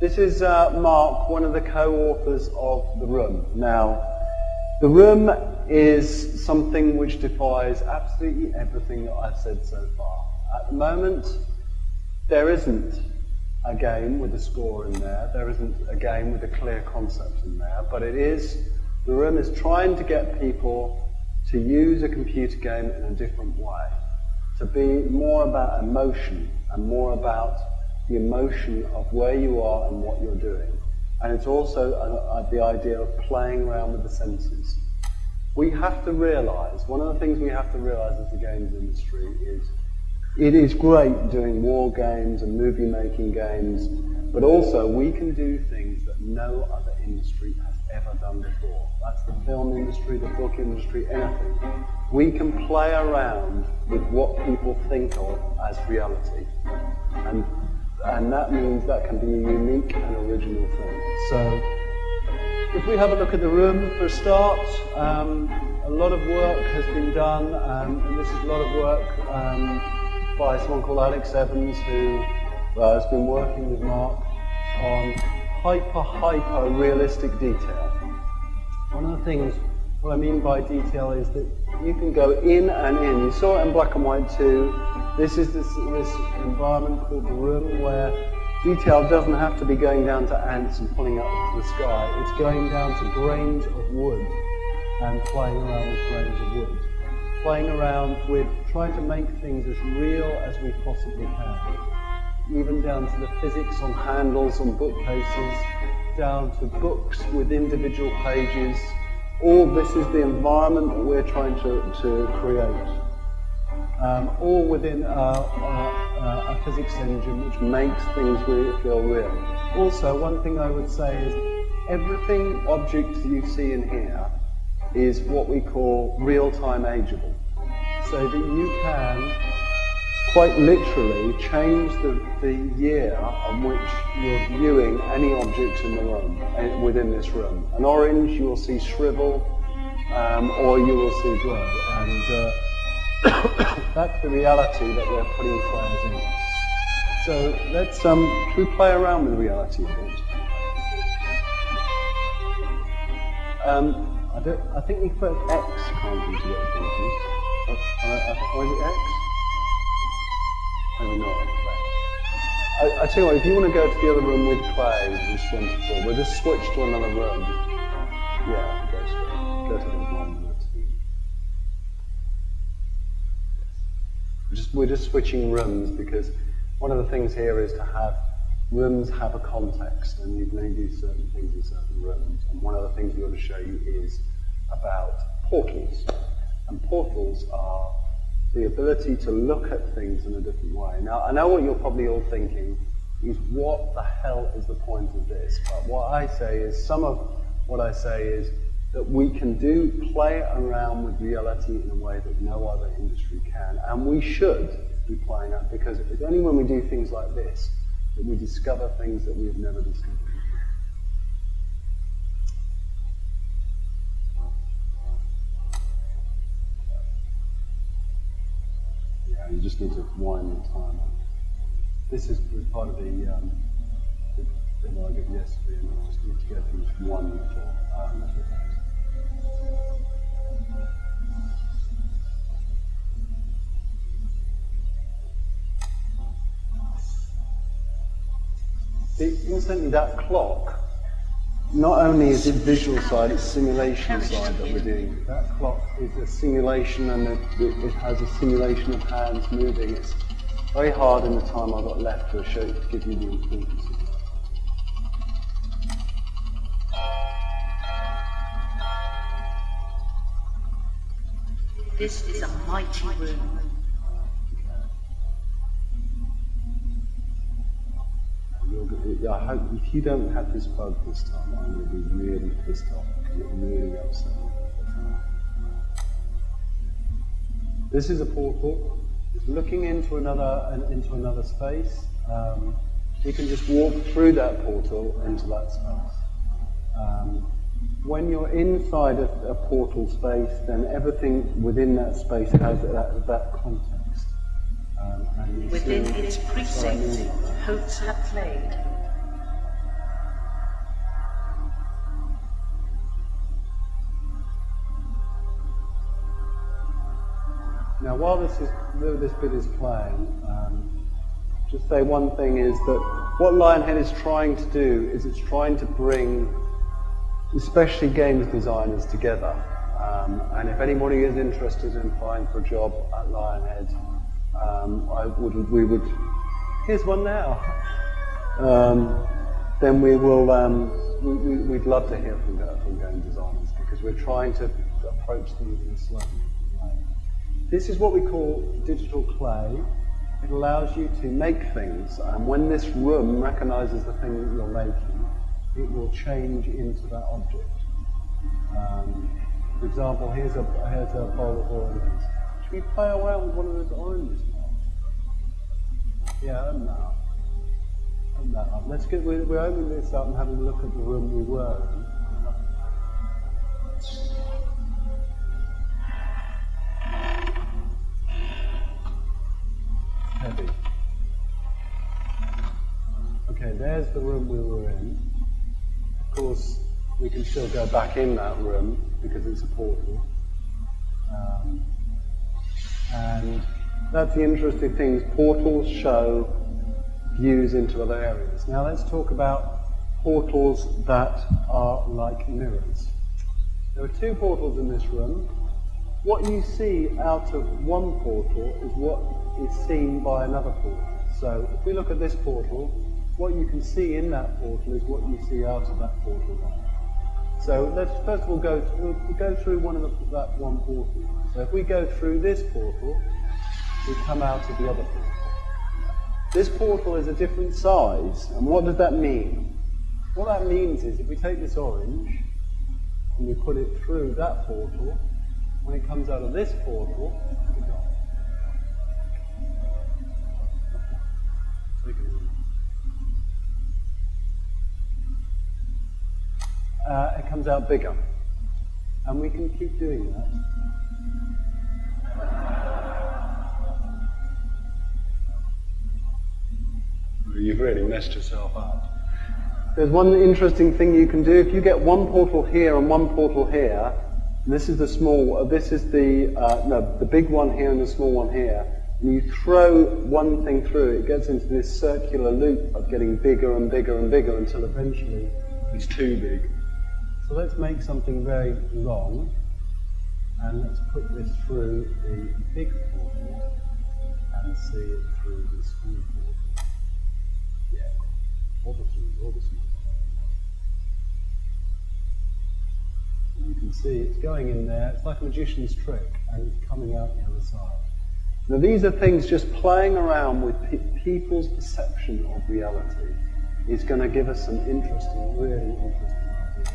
This is Mark, one of the co-authors of The Room. Now, The Room is something which defies absolutely everything that I've said so far. At the moment, there isn't a game with a score in there. There isn't a game with a clear concept in there. But The Room is trying to get people to use a computer game in a different way. To be more about emotion and more about the emotion of where you are and what you're doing. And it's also the idea of playing around with the senses. We have to realize, one of the things we have to realize as the games industry is, it is great doing war games and movie making games, but also we can do things that no other industry has ever done before. That's the film industry, the book industry, anything. We can play around with what people think of as reality. And that means that can be a unique and original thing. So, if we have a look at The Room for a start, a lot of work has been done, and this is a lot of work by someone called Alex Evans, who has been working with Mark on hyper realistic detail. One of the things, what I mean by detail is that you can go in and in. You saw it in black and white too. This is this environment called The Room, where detail doesn't have to be going down to ants and pulling up to the sky. It's going down to grains of wood and playing around with grains of wood. Playing around with trying to make things as real as we possibly can. Even down to the physics on handles on bookcases, down to books with individual pages. All this is the environment that we're trying to create. All within a physics engine which makes things really feel real. Also, one thing I would say is everything objects you see in here is what we call real-time ageable. So that you can quite literally change the year on which you're viewing any object in the room, within this room. An orange you will see shrivel, or you will see glow. And that's the reality that we're putting players in. So let's should we play around with reality a bit? I think we put X, can't we, to get the thinking? Was it X? Maybe not. I tell you what, if you want to go to the other room with Clay, which is 24, we'll just switch to another room. Yeah, go to the one. We're just switching rooms because one of the things here is to have rooms have a context, and you can only do certain things in certain rooms. And one of the things we want to show you is about portals. And portals are the ability to look at things in a different way. Now, I know what you're probably all thinking is, what the hell is the point of this? But what I say is, some of what I say is that we can play around with reality in a way that no other industry can. And we should be playing out, because it's only when we do things like this that we discover things that we have never discovered before. Yeah, you just need to wind the time up. This is part of the demo I gave yesterday, and I just need to go through one little Incidentally, that clock, not only is it visual side, it's simulation side that we're doing. That clock is a simulation, and it has a simulation of hands moving. It's very hard in the time I've got left to give you the importance of that. This is a mighty room. I hope if you don't have this bug this time, I'm going to be really pissed off and get really upset. This is a portal. It's looking into another space. We can just walk through that portal into that space. When you're inside a portal space, then everything within that space has that context. Within its precincts, hopes have played. Now, while this bit is playing, just say one thing is that what Lionhead is trying to do is it's trying to bring, especially games designers, together. And if anybody is interested in applying for a job at Lionhead, here's one now. Then we will, we'd love to hear from game designers, because we're trying to approach things in a slightly different way. This is what we call digital clay. It allows you to make things, and when this room recognizes the thing that you're making, it will change into that object. For example, here's a bowl of oranges. Should we play around with one of those oranges now? Yeah, open that up. Open that up. We're opening this up and having a look at the room we were in. Heavy. Okay, there's the room we were in. Of course, we can still go back in that room because it's a portal. And that's the interesting thing. Portals show views into other areas. Now let's talk about portals that are like mirrors. There are two portals in this room. What you see out of one portal is what is seen by another portal. So if we look at this portal, what you can see in that portal is what you see out of that portal now. So let's first of all go through that one portal. So if we go through this portal, we come out of the other portal. This portal is a different size, and what does that mean? What that means is if we take this orange and we put it through that portal, when it comes out of this portal, it comes out bigger. And we can keep doing that. You've really messed yourself up. There's one interesting thing you can do. If you get one portal here and one portal here, and this is the the big one here and the small one here, and you throw one thing through, it gets into this circular loop of getting bigger and bigger and bigger until eventually it's too big. So let's make something very long, and let's put this through the big portal and see it through the small portal. Yeah, or the small portal. And you can see it's going in there. It's like a magician's trick, and it's coming out the other side. Now these are things just playing around with people's perception of reality is going to give us some interesting, really interesting ideas.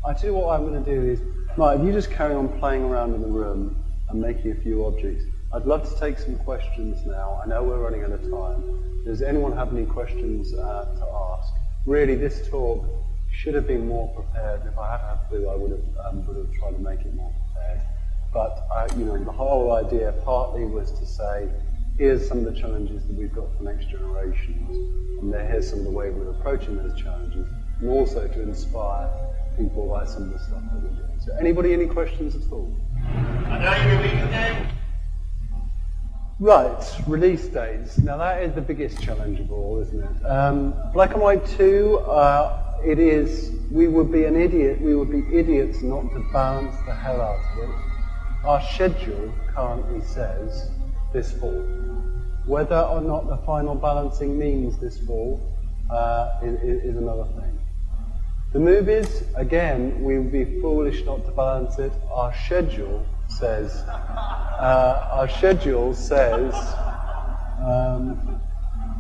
I tell you what I'm going to do is, right, if you just carry on playing around in the room and making a few objects, I'd love to take some questions now. I know we're running out of time. Does anyone have any questions to ask? Really, this talk should have been more prepared. If I had had to, I would have tried to make it more prepared. But the whole idea partly was to say, here's some of the challenges that we've got for next generations, and here's some of the way we're approaching those challenges, and also to inspire people by some of the stuff that we're doing. So anybody, any questions at all? And are you releasing them? Right, release dates. Now that is the biggest challenge of all, isn't it? Black and White 2, we would be idiots not to balance the hell out of it. Our schedule currently says this fall. Whether or not the final balancing means this fall is another thing. The movies, again, we would be foolish not to balance it. Our schedule says,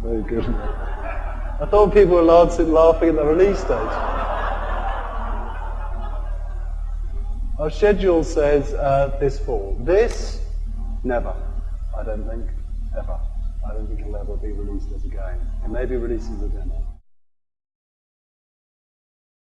very good. I thought people were laughing at the release date. Our schedule says this fall. This, never. I don't think, ever. I don't think it'll ever be released as a game. It may be released as a demo.